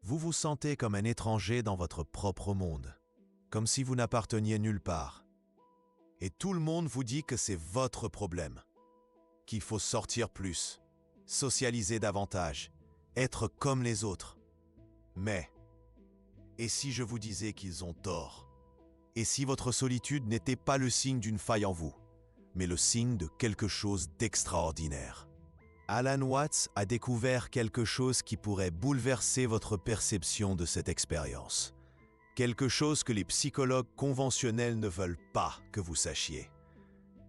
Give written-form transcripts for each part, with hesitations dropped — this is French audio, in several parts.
Vous vous sentez comme un étranger dans votre propre monde, comme si vous n'apparteniez nulle part. Et tout le monde vous dit que c'est votre problème, qu'il faut sortir plus, socialiser davantage, être comme les autres. Mais, et si je vous disais qu'ils ont tort? Et si votre solitude n'était pas le signe d'une faille en vous, mais le signe de quelque chose d'extraordinaire? Alan Watts a découvert quelque chose qui pourrait bouleverser votre perception de cette expérience. Quelque chose que les psychologues conventionnels ne veulent pas que vous sachiez.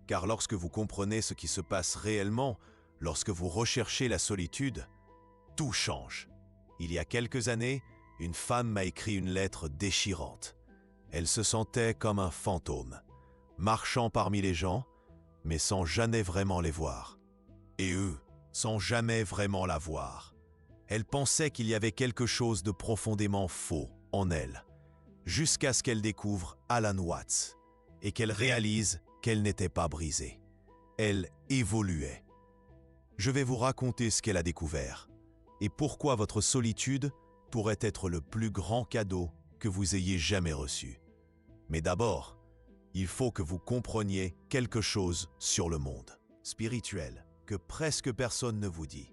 Car lorsque vous comprenez ce qui se passe réellement, lorsque vous recherchez la solitude, tout change. Il y a quelques années, une femme m'a écrit une lettre déchirante. Elle se sentait comme un fantôme, marchant parmi les gens, mais sans jamais vraiment les voir. Et eux, sans jamais vraiment la voir. Elle pensait qu'il y avait quelque chose de profondément faux en elle, jusqu'à ce qu'elle découvre Alan Watts et qu'elle réalise qu'elle n'était pas brisée. Elle évoluait. Je vais vous raconter ce qu'elle a découvert et pourquoi votre solitude pourrait être le plus grand cadeau que vous ayez jamais reçu. Mais d'abord, il faut que vous compreniez quelque chose sur le monde spirituel que presque personne ne vous dit.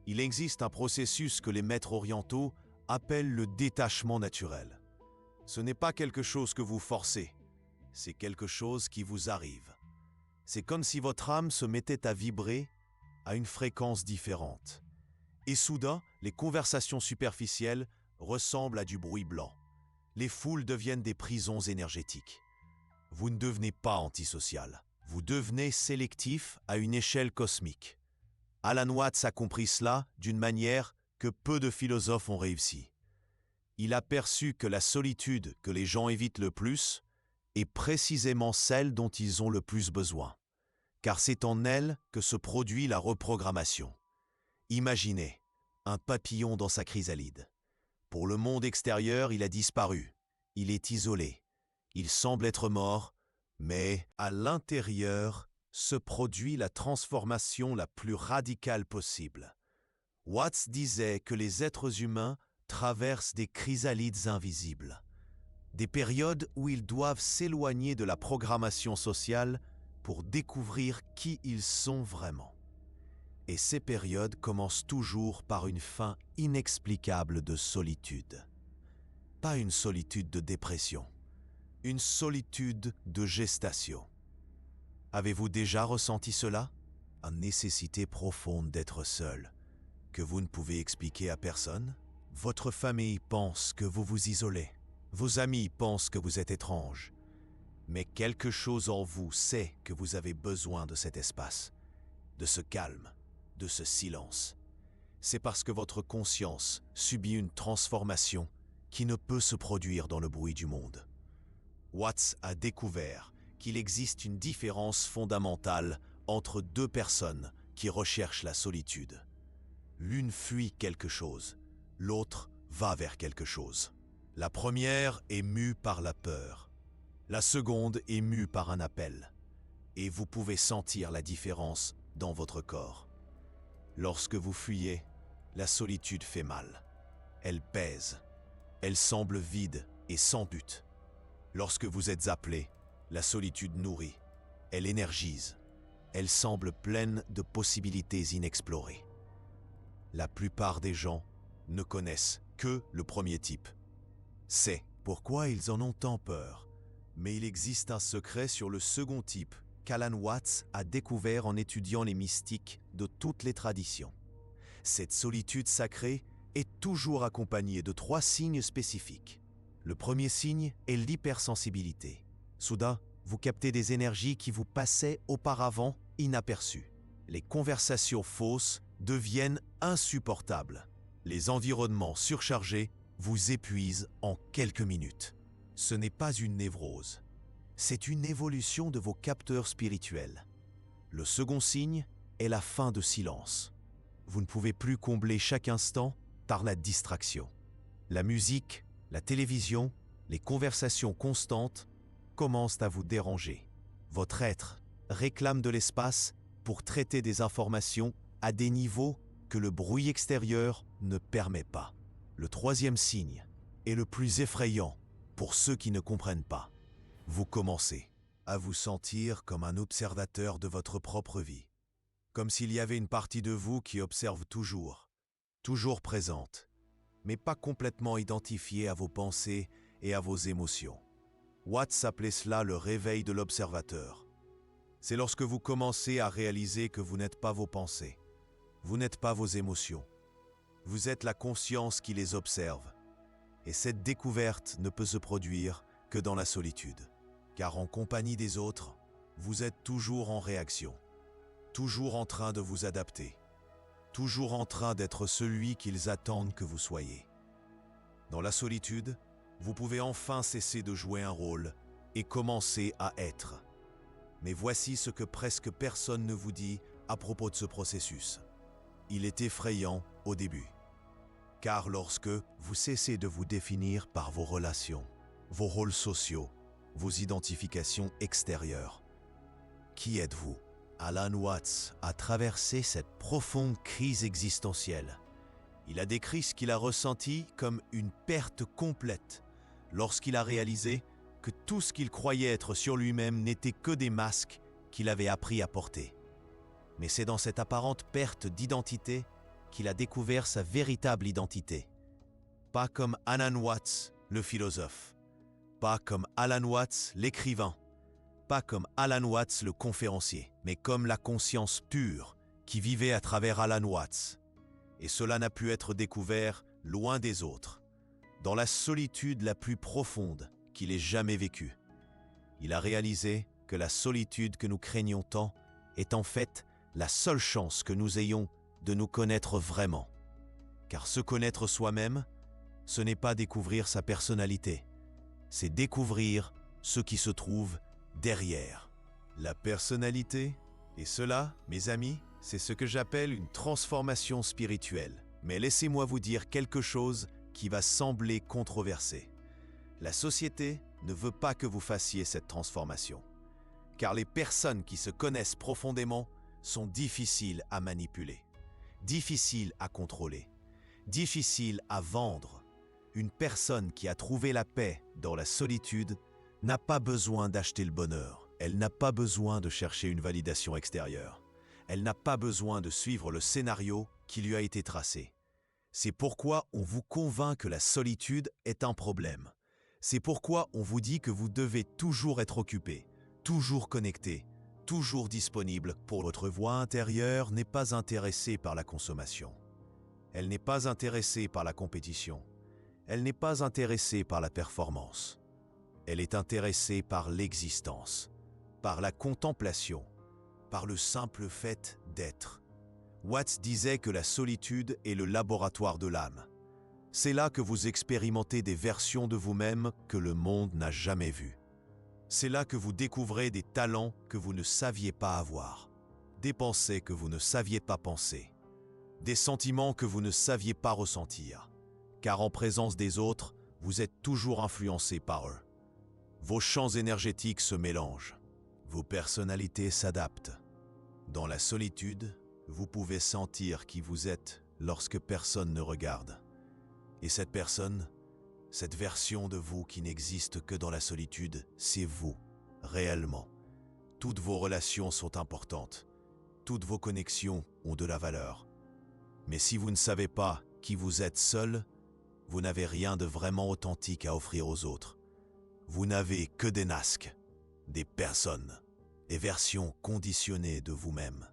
Il existe un processus que les maîtres orientaux appellent le détachement naturel. Ce n'est pas quelque chose que vous forcez, c'est quelque chose qui vous arrive. C'est comme si votre âme se mettait à vibrer à une fréquence différente. Et soudain, les conversations superficielles ressemblent à du bruit blanc. Les foules deviennent des prisons énergétiques. Vous ne devenez pas antisocial. Vous devenez sélectif à une échelle cosmique. Alan Watts a compris cela d'une manière que peu de philosophes ont réussi. Il a perçu que la solitude que les gens évitent le plus est précisément celle dont ils ont le plus besoin, car c'est en elle que se produit la reprogrammation. Imaginez un papillon dans sa chrysalide. Pour le monde extérieur, il a disparu. Il est isolé. Il semble être mort, mais à l'intérieur se produit la transformation la plus radicale possible. Watts disait que les êtres humains traversent des chrysalides invisibles, des périodes où ils doivent s'éloigner de la programmation sociale pour découvrir qui ils sont vraiment. Et ces périodes commencent toujours par une fin inexplicable de solitude. Pas une solitude de dépression, une solitude de gestation. Avez-vous déjà ressenti cela? Une nécessité profonde d'être seul, que vous ne pouvez expliquer à personne? Votre famille pense que vous vous isolez. Vos amis pensent que vous êtes étrange. Mais quelque chose en vous sait que vous avez besoin de cet espace, de ce calme, de ce silence. C'est parce que votre conscience subit une transformation qui ne peut se produire dans le bruit du monde. Watts a découvert qu'il existe une différence fondamentale entre deux personnes qui recherchent la solitude. L'une fuit quelque chose, l'autre va vers quelque chose. La première est mue par la peur. La seconde est mue par un appel. Et vous pouvez sentir la différence dans votre corps. Lorsque vous fuyez, la solitude fait mal. Elle pèse. Elle semble vide et sans but. Lorsque vous êtes appelé, la solitude nourrit. Elle énergise. Elle semble pleine de possibilités inexplorées. La plupart des gens ne connaissent que le premier type. C'est pourquoi ils en ont tant peur. Mais il existe un secret sur le second type qu'Alan Watts a découvert en étudiant les mystiques de toutes les traditions. Cette solitude sacrée est toujours accompagnée de 3 signes spécifiques. Le premier signe est l'hypersensibilité. Soudain, vous captez des énergies qui vous passaient auparavant inaperçues. Les conversations fausses deviennent insupportables. Les environnements surchargés vous épuisent en quelques minutes. Ce n'est pas une névrose. C'est une évolution de vos capteurs spirituels. Le second signe est la fin de silence. Vous ne pouvez plus combler chaque instant par la distraction. La musique, la télévision, les conversations constantes commencent à vous déranger. Votre être réclame de l'espace pour traiter des informations à des niveaux que le bruit extérieur ne permet pas. Le troisième signe est le plus effrayant pour ceux qui ne comprennent pas. Vous commencez à vous sentir comme un observateur de votre propre vie, comme s'il y avait une partie de vous qui observe toujours présente, mais pas complètement identifiée à vos pensées et à vos émotions. Watts appelait cela le réveil de l'observateur. C'est lorsque vous commencez à réaliser que vous n'êtes pas vos pensées, vous n'êtes pas vos émotions, vous êtes la conscience qui les observe. Et cette découverte ne peut se produire que dans la solitude, car en compagnie des autres, vous êtes toujours en réaction, toujours en train de vous adapter, toujours en train d'être celui qu'ils attendent que vous soyez. Dans la solitude, vous pouvez enfin cesser de jouer un rôle et commencer à être. Mais voici ce que presque personne ne vous dit à propos de ce processus. Il est effrayant au début. Car lorsque vous cessez de vous définir par vos relations, vos rôles sociaux, vos identifications extérieures, qui êtes-vous? Alan Watts a traversé cette profonde crise existentielle. Il a décrit ce qu'il a ressenti comme une perte complète lorsqu'il a réalisé que tout ce qu'il croyait être sur lui-même n'était que des masques qu'il avait appris à porter. Mais c'est dans cette apparente perte d'identité qu'il a découvert sa véritable identité. Pas comme Alan Watts, le philosophe. Pas comme Alan Watts, l'écrivain. Pas comme Alan Watts, le conférencier, mais comme la conscience pure qui vivait à travers Alan Watts. Et cela n'a pu être découvert loin des autres, dans la solitude la plus profonde qu'il ait jamais vécue. Il a réalisé que la solitude que nous craignons tant est en fait la seule chance que nous ayons de nous connaître vraiment. Car se connaître soi-même, ce n'est pas découvrir sa personnalité, c'est découvrir ce qui se trouve derrière. La personnalité, et cela, mes amis, c'est ce que j'appelle une transformation spirituelle. Mais laissez-moi vous dire quelque chose qui va sembler controversé. La société ne veut pas que vous fassiez cette transformation, car les personnes qui se connaissent profondément sont difficiles à manipuler, difficiles à contrôler, difficiles à vendre. Une personne qui a trouvé la paix dans la solitude n'a pas besoin d'acheter le bonheur, elle n'a pas besoin de chercher une validation extérieure, elle n'a pas besoin de suivre le scénario qui lui a été tracé. C'est pourquoi on vous convainc que la solitude est un problème. C'est pourquoi on vous dit que vous devez toujours être occupé, toujours connecté, toujours disponible. Pour votre voix intérieure n'est pas intéressée par la consommation. Elle n'est pas intéressée par la compétition. Elle n'est pas intéressée par la performance. Elle est intéressée par l'existence, par la contemplation, par le simple fait d'être. Watts disait que la solitude est le laboratoire de l'âme. C'est là que vous expérimentez des versions de vous-même que le monde n'a jamais vues. C'est là que vous découvrez des talents que vous ne saviez pas avoir, des pensées que vous ne saviez pas penser, des sentiments que vous ne saviez pas ressentir. Car en présence des autres, vous êtes toujours influencé par eux. Vos champs énergétiques se mélangent. Vos personnalités s'adaptent. Dans la solitude, vous pouvez sentir qui vous êtes lorsque personne ne regarde. Et cette personne, cette version de vous qui n'existe que dans la solitude, c'est vous, réellement. Toutes vos relations sont importantes. Toutes vos connexions ont de la valeur. Mais si vous ne savez pas qui vous êtes seul, vous n'avez rien de vraiment authentique à offrir aux autres. Vous n'avez que des masques, des personnes, des versions conditionnées de vous-même.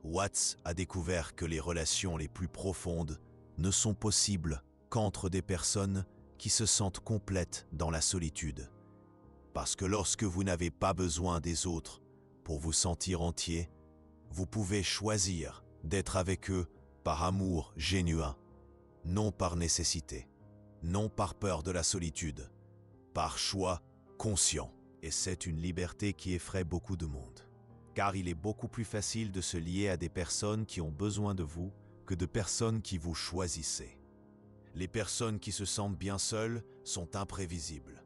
Watts a découvert que les relations les plus profondes ne sont possibles qu'entre des personnes qui se sentent complètes dans la solitude. Parce que lorsque vous n'avez pas besoin des autres pour vous sentir entier, vous pouvez choisir d'être avec eux par amour genuin, non par nécessité, non par peur de la solitude, par choix conscient. Et c'est une liberté qui effraie beaucoup de monde. Car il est beaucoup plus facile de se lier à des personnes qui ont besoin de vous que de personnes qui vous choisissez. Les personnes qui se sentent bien seules sont imprévisibles.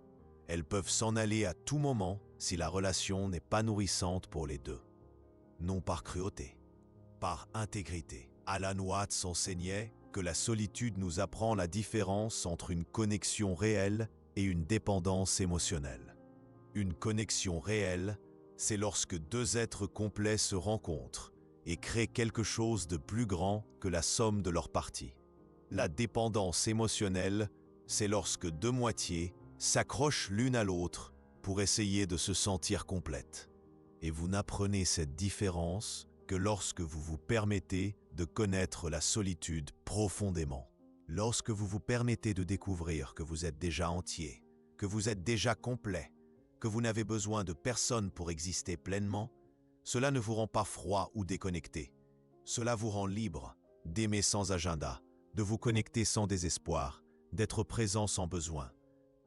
Elles peuvent s'en aller à tout moment si la relation n'est pas nourrissante pour les deux. Non par cruauté, par intégrité. Alan Watts enseignait que la solitude nous apprend la différence entre une connexion réelle et une dépendance émotionnelle. Une connexion réelle, c'est lorsque deux êtres complets se rencontrent et créent quelque chose de plus grand que la somme de leurs parties. La dépendance émotionnelle, c'est lorsque deux moitiés s'accrochent l'une à l'autre pour essayer de se sentir complètes. Et vous n'apprenez cette différence que lorsque vous vous permettez de connaître la solitude profondément. Lorsque vous vous permettez de découvrir que vous êtes déjà entier, que vous êtes déjà complet, que vous n'avez besoin de personne pour exister pleinement, cela ne vous rend pas froid ou déconnecté. Cela vous rend libre d'aimer sans agenda, de vous connecter sans désespoir, d'être présent sans besoin.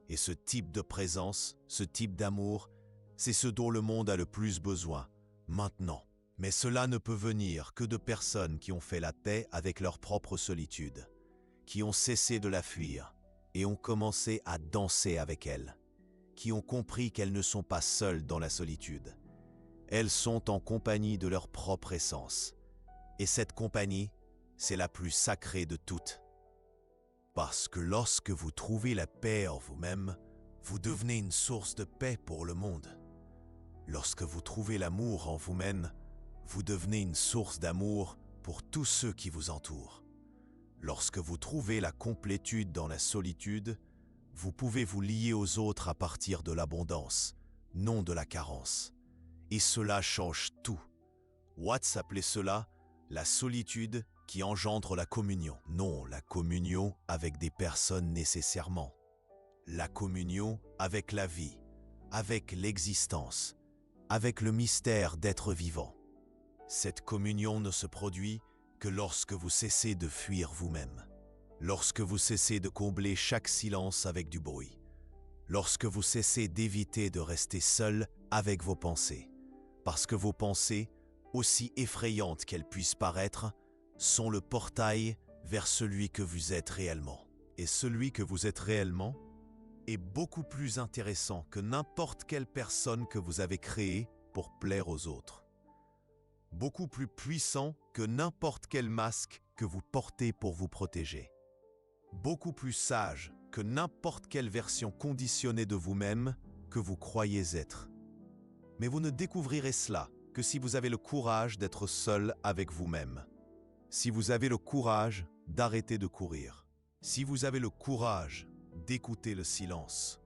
Et ce type de présence, ce type d'amour, c'est ce dont le monde a le plus besoin, maintenant. Mais cela ne peut venir que de personnes qui ont fait la paix avec leur propre solitude, qui ont cessé de la fuir et ont commencé à danser avec elle, qui ont compris qu'elles ne sont pas seules dans la solitude. Elles sont en compagnie de leur propre essence. Et cette compagnie, c'est la plus sacrée de toutes. Parce que lorsque vous trouvez la paix en vous-même, vous devenez une source de paix pour le monde. Lorsque vous trouvez l'amour en vous-même, vous devenez une source d'amour pour tous ceux qui vous entourent. Lorsque vous trouvez la complétude dans la solitude, vous pouvez vous lier aux autres à partir de l'abondance, non de la carence. Et cela change tout. Watts appelait cela la solitude qui engendre la communion. Non, la communion avec des personnes nécessairement. La communion avec la vie, avec l'existence, avec le mystère d'être vivant. Cette communion ne se produit que lorsque vous cessez de fuir vous-même, lorsque vous cessez de combler chaque silence avec du bruit, lorsque vous cessez d'éviter de rester seul avec vos pensées, parce que vos pensées, aussi effrayantes qu'elles puissent paraître, sont le portail vers celui que vous êtes réellement. Et celui que vous êtes réellement est beaucoup plus intéressant que n'importe quelle personne que vous avez créée pour plaire aux autres. Beaucoup plus puissant que n'importe quel masque que vous portez pour vous protéger. Beaucoup plus sage que n'importe quelle version conditionnée de vous-même que vous croyez être. Mais vous ne découvrirez cela que si vous avez le courage d'être seul avec vous-même. Si vous avez le courage d'arrêter de courir. Si vous avez le courage d'écouter le silence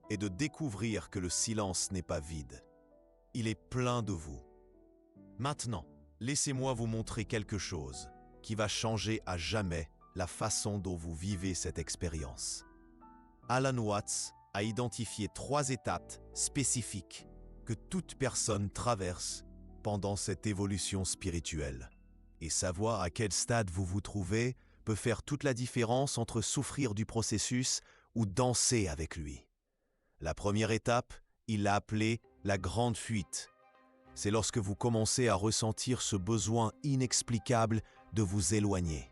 et de découvrir que le silence n'est pas vide. Il est plein de vous. Maintenant, laissez-moi vous montrer quelque chose qui va changer à jamais la façon dont vous vivez cette expérience. Alan Watts a identifié 3 étapes spécifiques que toute personne traverse pendant cette évolution spirituelle. Et savoir à quel stade vous vous trouvez peut faire toute la différence entre souffrir du processus ou danser avec lui. La première étape, il l'a appelée la grande fuite. C'est lorsque vous commencez à ressentir ce besoin inexplicable de vous éloigner.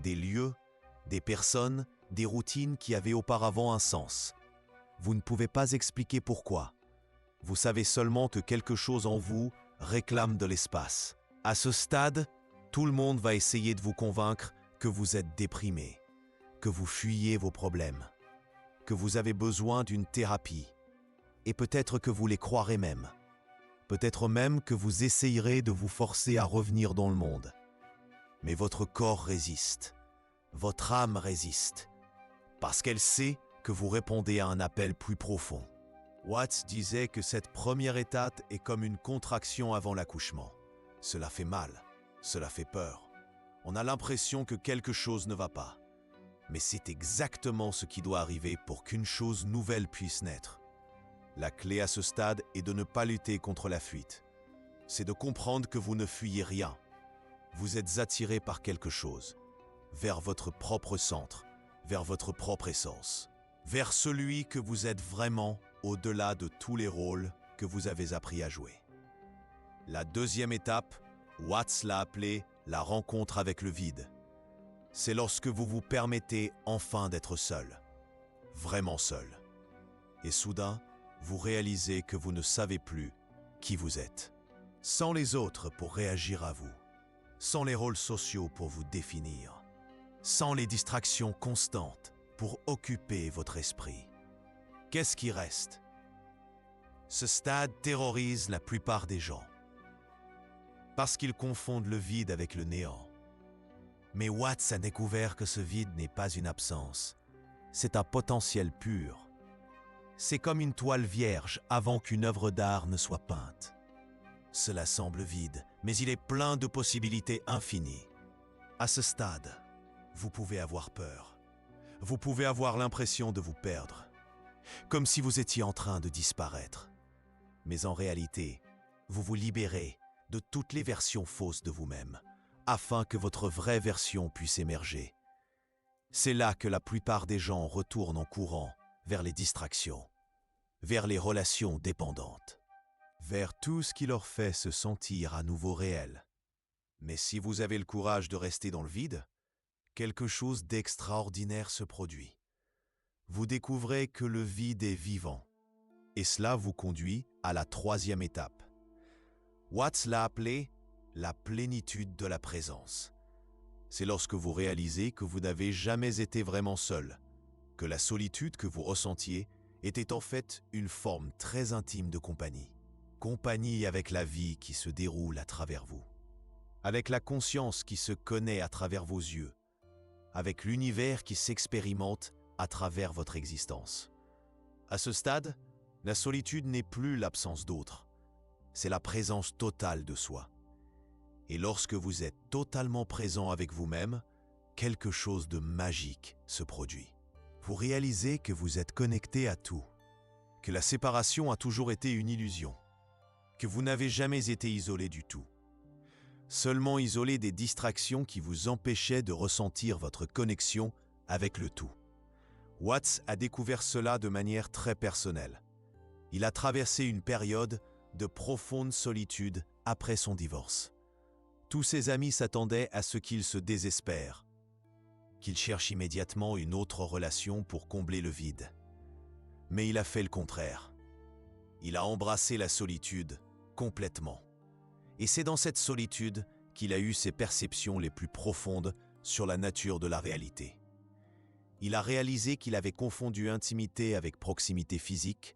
Des lieux, des personnes, des routines qui avaient auparavant un sens. Vous ne pouvez pas expliquer pourquoi. Vous savez seulement que quelque chose en vous réclame de l'espace. À ce stade, tout le monde va essayer de vous convaincre que vous êtes déprimé, que vous fuyez vos problèmes, que vous avez besoin d'une thérapie. Et peut-être que vous les croirez même. Peut-être même que vous essayerez de vous forcer à revenir dans le monde. Mais votre corps résiste, votre âme résiste, parce qu'elle sait que vous répondez à un appel plus profond. Watts disait que cette première étape est comme une contraction avant l'accouchement. Cela fait mal, cela fait peur. On a l'impression que quelque chose ne va pas. Mais c'est exactement ce qui doit arriver pour qu'une chose nouvelle puisse naître. La clé à ce stade est de ne pas lutter contre la fuite. C'est de comprendre que vous ne fuyez rien. Vous êtes attiré par quelque chose, vers votre propre centre, vers votre propre essence, vers celui que vous êtes vraiment au-delà de tous les rôles que vous avez appris à jouer. La deuxième étape, Watts l'a appelée la rencontre avec le vide. C'est lorsque vous vous permettez enfin d'être seul, vraiment seul. Et soudain, vous réalisez que vous ne savez plus qui vous êtes. Sans les autres pour réagir à vous, sans les rôles sociaux pour vous définir, sans les distractions constantes pour occuper votre esprit. Qu'est-ce qui reste? Ce stade terrorise la plupart des gens, parce qu'ils confondent le vide avec le néant. Mais Watts a découvert que ce vide n'est pas une absence, c'est un potentiel pur. C'est comme une toile vierge avant qu'une œuvre d'art ne soit peinte. Cela semble vide, mais il est plein de possibilités infinies. À ce stade, vous pouvez avoir peur. Vous pouvez avoir l'impression de vous perdre, comme si vous étiez en train de disparaître. Mais en réalité, vous vous libérez de toutes les versions fausses de vous-même, afin que votre vraie version puisse émerger. C'est là que la plupart des gens retournent en courant vers les distractions, vers les relations dépendantes, vers tout ce qui leur fait se sentir à nouveau réel. Mais si vous avez le courage de rester dans le vide, quelque chose d'extraordinaire se produit. Vous découvrez que le vide est vivant, et cela vous conduit à la troisième étape. Watts l'a appelée la plénitude de la présence. C'est lorsque vous réalisez que vous n'avez jamais été vraiment seul, que la solitude que vous ressentiez était en fait une forme très intime de compagnie. Compagnie avec la vie qui se déroule à travers vous, avec la conscience qui se connaît à travers vos yeux, avec l'univers qui s'expérimente à travers votre existence. À ce stade, la solitude n'est plus l'absence d'autre, c'est la présence totale de soi. Et lorsque vous êtes totalement présent avec vous-même, quelque chose de magique se produit. Vous réalisez que vous êtes connecté à tout, que la séparation a toujours été une illusion, que vous n'avez jamais été isolé du tout, seulement isolé des distractions qui vous empêchaient de ressentir votre connexion avec le tout. Watts a découvert cela de manière très personnelle. Il a traversé une période de profonde solitude après son divorce. Tous ses amis s'attendaient à ce qu'il se désespère, qu'il cherche immédiatement une autre relation pour combler le vide. Mais il a fait le contraire. Il a embrassé la solitude complètement. Et c'est dans cette solitude qu'il a eu ses perceptions les plus profondes sur la nature de la réalité. Il a réalisé qu'il avait confondu intimité avec proximité physique,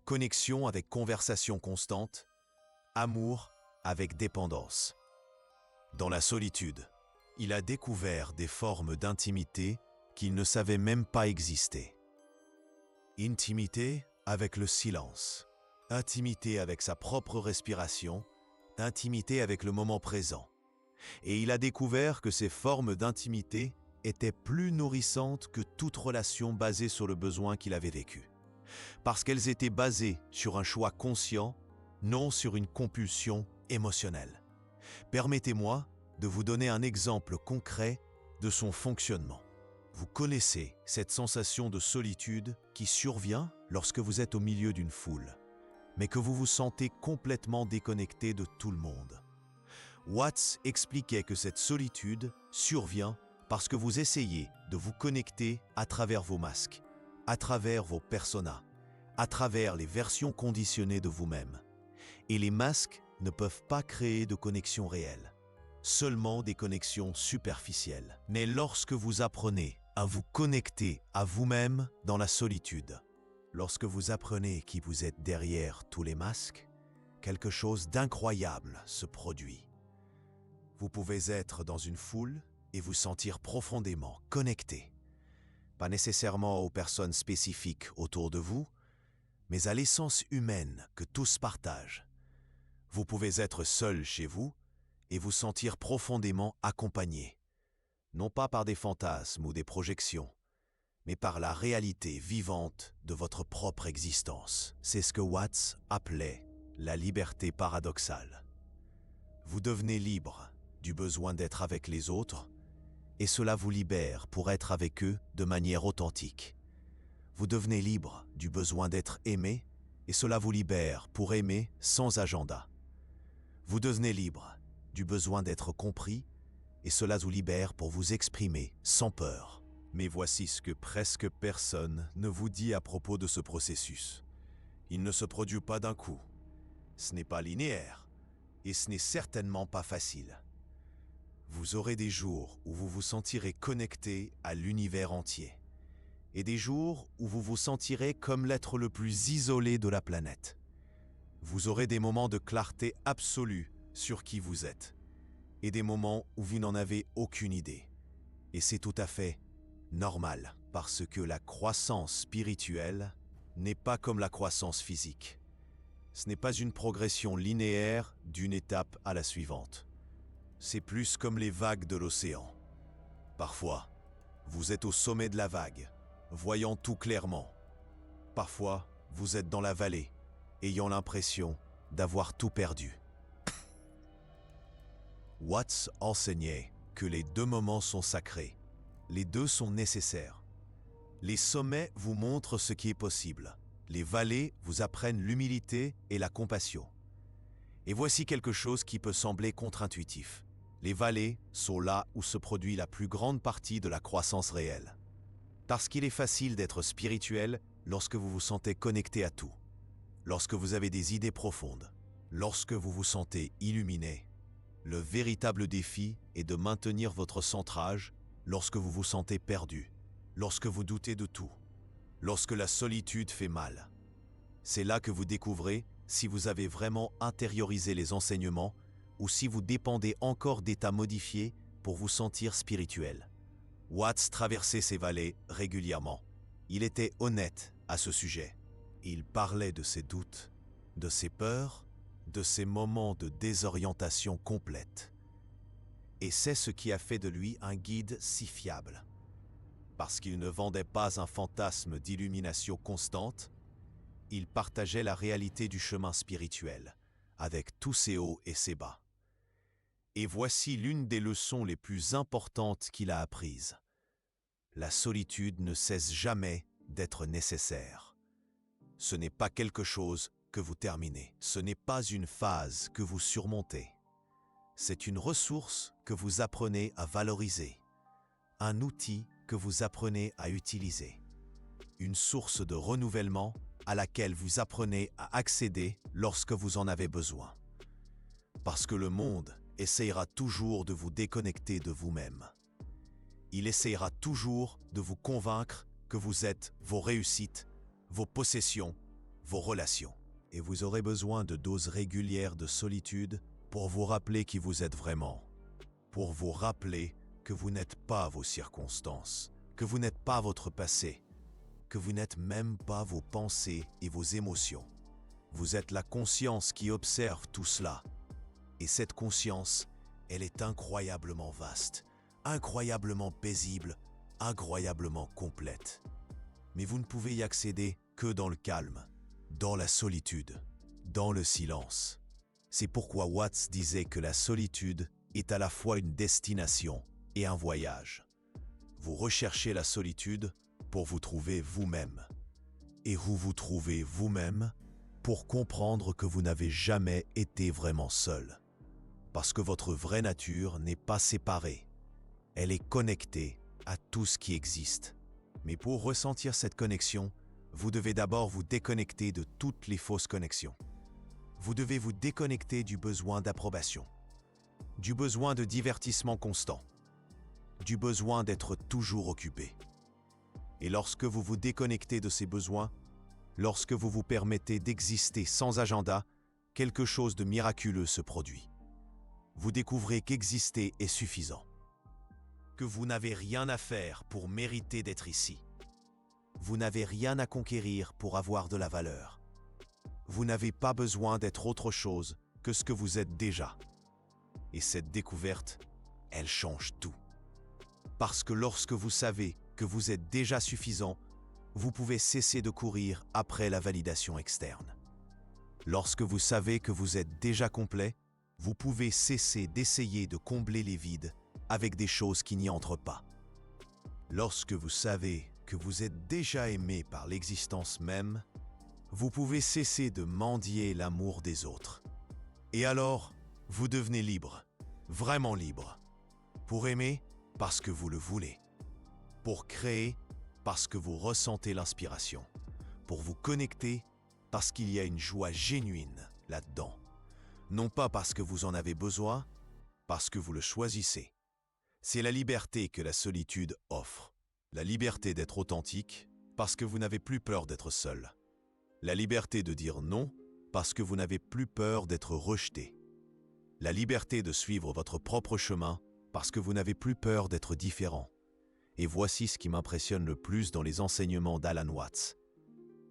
connexion avec conversation constante, amour avec dépendance. Dans la solitude, il a découvert des formes d'intimité qu'il ne savait même pas exister. Intimité avec le silence, intimité avec sa propre respiration, intimité avec le moment présent. Et il a découvert que ces formes d'intimité étaient plus nourrissantes que toute relation basée sur le besoin qu'il avait vécu. Parce qu'elles étaient basées sur un choix conscient, non sur une compulsion émotionnelle. Permettez-moi de vous donner un exemple concret de son fonctionnement. Vous connaissez cette sensation de solitude qui survient lorsque vous êtes au milieu d'une foule, mais que vous vous sentez complètement déconnecté de tout le monde. Watts expliquait que cette solitude survient parce que vous essayez de vous connecter à travers vos masques, à travers vos personas, à travers les versions conditionnées de vous-même. Et les masques ne peuvent pas créer de connexion réelle, seulement des connexions superficielles. Mais lorsque vous apprenez à vous connecter à vous-même dans la solitude, lorsque vous apprenez qui vous êtes derrière tous les masques, quelque chose d'incroyable se produit. Vous pouvez être dans une foule et vous sentir profondément connecté, pas nécessairement aux personnes spécifiques autour de vous, mais à l'essence humaine que tous partagent. Vous pouvez être seul chez vous et vous sentir profondément accompagné, non pas par des fantasmes ou des projections, mais par la réalité vivante de votre propre existence. C'est ce que Watts appelait la liberté paradoxale. Vous devenez libre du besoin d'être avec les autres, et cela vous libère pour être avec eux de manière authentique. Vous devenez libre du besoin d'être aimé, et cela vous libère pour aimer sans agenda. Vous devenez libre du besoin d'être compris, et cela vous libère pour vous exprimer sans peur. Mais voici ce que presque personne ne vous dit à propos de ce processus. Il ne se produit pas d'un coup. Ce n'est pas linéaire, et ce n'est certainement pas facile. Vous aurez des jours où vous vous sentirez connecté à l'univers entier, et des jours où vous vous sentirez comme l'être le plus isolé de la planète. Vous aurez des moments de clarté absolue sur qui vous êtes, et des moments où vous n'en avez aucune idée. Et c'est tout à fait normal, parce que la croissance spirituelle n'est pas comme la croissance physique. Ce n'est pas une progression linéaire d'une étape à la suivante. C'est plus comme les vagues de l'océan. Parfois, vous êtes au sommet de la vague, voyant tout clairement. Parfois, vous êtes dans la vallée, ayant l'impression d'avoir tout perdu. Watts enseignait que les deux moments sont sacrés. Les deux sont nécessaires. Les sommets vous montrent ce qui est possible. Les vallées vous apprennent l'humilité et la compassion. Et voici quelque chose qui peut sembler contre-intuitif. Les vallées sont là où se produit la plus grande partie de la croissance réelle. Parce qu'il est facile d'être spirituel lorsque vous vous sentez connecté à tout, lorsque vous avez des idées profondes, lorsque vous vous sentez illuminé. Le véritable défi est de maintenir votre centrage lorsque vous vous sentez perdu, lorsque vous doutez de tout, lorsque la solitude fait mal. C'est là que vous découvrez si vous avez vraiment intériorisé les enseignements ou si vous dépendez encore d'états modifiés pour vous sentir spirituel. Watts traversait ces vallées régulièrement. Il était honnête à ce sujet. Il parlait de ses doutes, de ses peurs, de ces moments de désorientation complète. Et c'est ce qui a fait de lui un guide si fiable. Parce qu'il ne vendait pas un fantasme d'illumination constante, il partageait la réalité du chemin spirituel, avec tous ses hauts et ses bas. Et voici l'une des leçons les plus importantes qu'il a apprises. La solitude ne cesse jamais d'être nécessaire. Ce n'est pas quelque chose que vous terminez. Ce n'est pas une phase que vous surmontez. C'est une ressource que vous apprenez à valoriser, un outil que vous apprenez à utiliser, une source de renouvellement à laquelle vous apprenez à accéder lorsque vous en avez besoin. Parce que le monde essayera toujours de vous déconnecter de vous-même. Il essayera toujours de vous convaincre que vous êtes vos réussites, vos possessions, vos relations. Et vous aurez besoin de doses régulières de solitude pour vous rappeler qui vous êtes vraiment, pour vous rappeler que vous n'êtes pas vos circonstances, que vous n'êtes pas votre passé, que vous n'êtes même pas vos pensées et vos émotions. Vous êtes la conscience qui observe tout cela. Et cette conscience, elle est incroyablement vaste, incroyablement paisible, incroyablement complète. Mais vous ne pouvez y accéder que dans le calme, dans la solitude, dans le silence. C'est pourquoi Watts disait que la solitude est à la fois une destination et un voyage. Vous recherchez la solitude pour vous trouver vous-même. Et vous vous trouvez vous-même pour comprendre que vous n'avez jamais été vraiment seul. Parce que votre vraie nature n'est pas séparée. Elle est connectée à tout ce qui existe. Mais pour ressentir cette connexion, vous devez d'abord vous déconnecter de toutes les fausses connexions. Vous devez vous déconnecter du besoin d'approbation, du besoin de divertissement constant, du besoin d'être toujours occupé. Et lorsque vous vous déconnectez de ces besoins, lorsque vous vous permettez d'exister sans agenda, quelque chose de miraculeux se produit. Vous découvrez qu'exister est suffisant, que vous n'avez rien à faire pour mériter d'être ici. Vous n'avez rien à conquérir pour avoir de la valeur. Vous n'avez pas besoin d'être autre chose que ce que vous êtes déjà. Et cette découverte, elle change tout. Parce que lorsque vous savez que vous êtes déjà suffisant, vous pouvez cesser de courir après la validation externe. Lorsque vous savez que vous êtes déjà complet, vous pouvez cesser d'essayer de combler les vides avec des choses qui n'y entrent pas. Lorsque vous savez que vous êtes déjà aimé par l'existence même, vous pouvez cesser de mendier l'amour des autres. Et alors, vous devenez libre, vraiment libre. Pour aimer, parce que vous le voulez. Pour créer, parce que vous ressentez l'inspiration. Pour vous connecter, parce qu'il y a une joie génuine là-dedans. Non pas parce que vous en avez besoin, parce que vous le choisissez. C'est la liberté que la solitude offre. La liberté d'être authentique parce que vous n'avez plus peur d'être seul. La liberté de dire non parce que vous n'avez plus peur d'être rejeté. La liberté de suivre votre propre chemin parce que vous n'avez plus peur d'être différent. Et voici ce qui m'impressionne le plus dans les enseignements d'Alan Watts.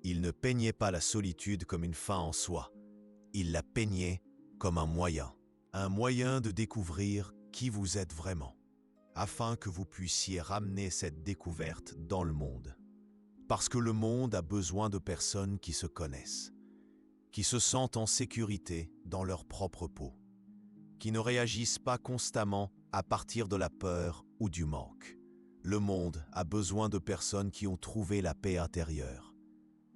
Il ne peignait pas la solitude comme une fin en soi. Il la peignait comme un moyen de découvrir qui vous êtes vraiment, afin que vous puissiez ramener cette découverte dans le monde. Parce que le monde a besoin de personnes qui se connaissent, qui se sentent en sécurité dans leur propre peau, qui ne réagissent pas constamment à partir de la peur ou du manque. Le monde a besoin de personnes qui ont trouvé la paix intérieure.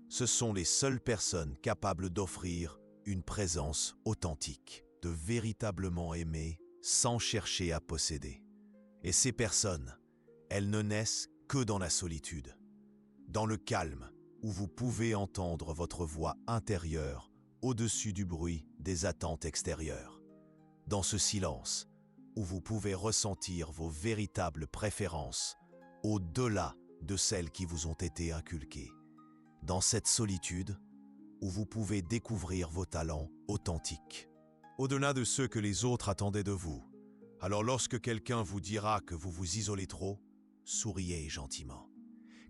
Ce sont les seules personnes capables d'offrir une présence authentique, de véritablement aimer sans chercher à posséder. Et ces personnes, elles ne naissent que dans la solitude, dans le calme où vous pouvez entendre votre voix intérieure au-dessus du bruit des attentes extérieures, dans ce silence où vous pouvez ressentir vos véritables préférences au-delà de celles qui vous ont été inculquées, dans cette solitude où vous pouvez découvrir vos talents authentiques, au-delà de ceux que les autres attendaient de vous. Alors lorsque quelqu'un vous dira que vous vous isolez trop, souriez gentiment,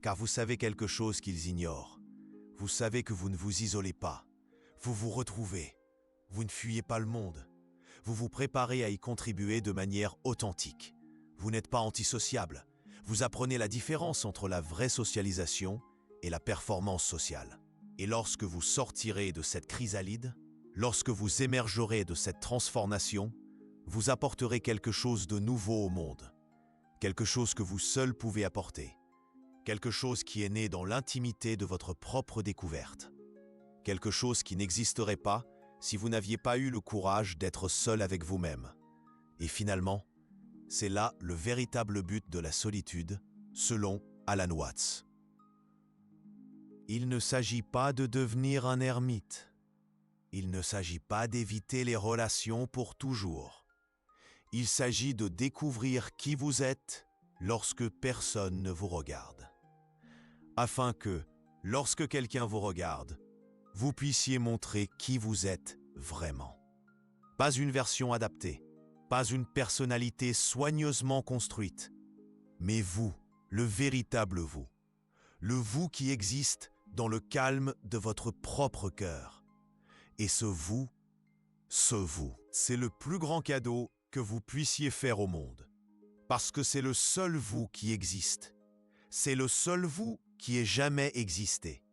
car vous savez quelque chose qu'ils ignorent. Vous savez que vous ne vous isolez pas, vous vous retrouvez, vous ne fuyez pas le monde, vous vous préparez à y contribuer de manière authentique. Vous n'êtes pas antisociable, vous apprenez la différence entre la vraie socialisation et la performance sociale. Et lorsque vous sortirez de cette chrysalide, lorsque vous émergerez de cette transformation, vous apporterez quelque chose de nouveau au monde, quelque chose que vous seul pouvez apporter, quelque chose qui est né dans l'intimité de votre propre découverte, quelque chose qui n'existerait pas si vous n'aviez pas eu le courage d'être seul avec vous-même. Et finalement, c'est là le véritable but de la solitude, selon Alan Watts. Il ne s'agit pas de devenir un ermite. Il ne s'agit pas d'éviter les relations pour toujours. Il s'agit de découvrir qui vous êtes lorsque personne ne vous regarde. Afin que, lorsque quelqu'un vous regarde, vous puissiez montrer qui vous êtes vraiment. Pas une version adaptée, pas une personnalité soigneusement construite, mais vous, le véritable vous. Le vous qui existe dans le calme de votre propre cœur. Et ce vous, c'est le plus grand cadeau que vous puissiez faire au monde. Parce que c'est le seul vous qui existe. C'est le seul vous qui ait jamais existé.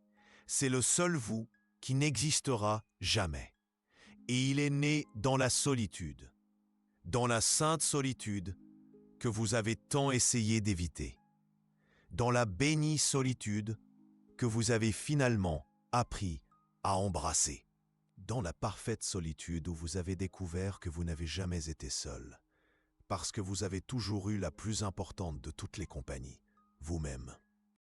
C'est le seul vous qui n'existera jamais. Et il est né dans la solitude, dans la sainte solitude que vous avez tant essayé d'éviter, dans la bénie solitude que vous avez finalement appris à embrasser, dans la parfaite solitude où vous avez découvert que vous n'avez jamais été seul, parce que vous avez toujours eu la plus importante de toutes les compagnies, vous-même.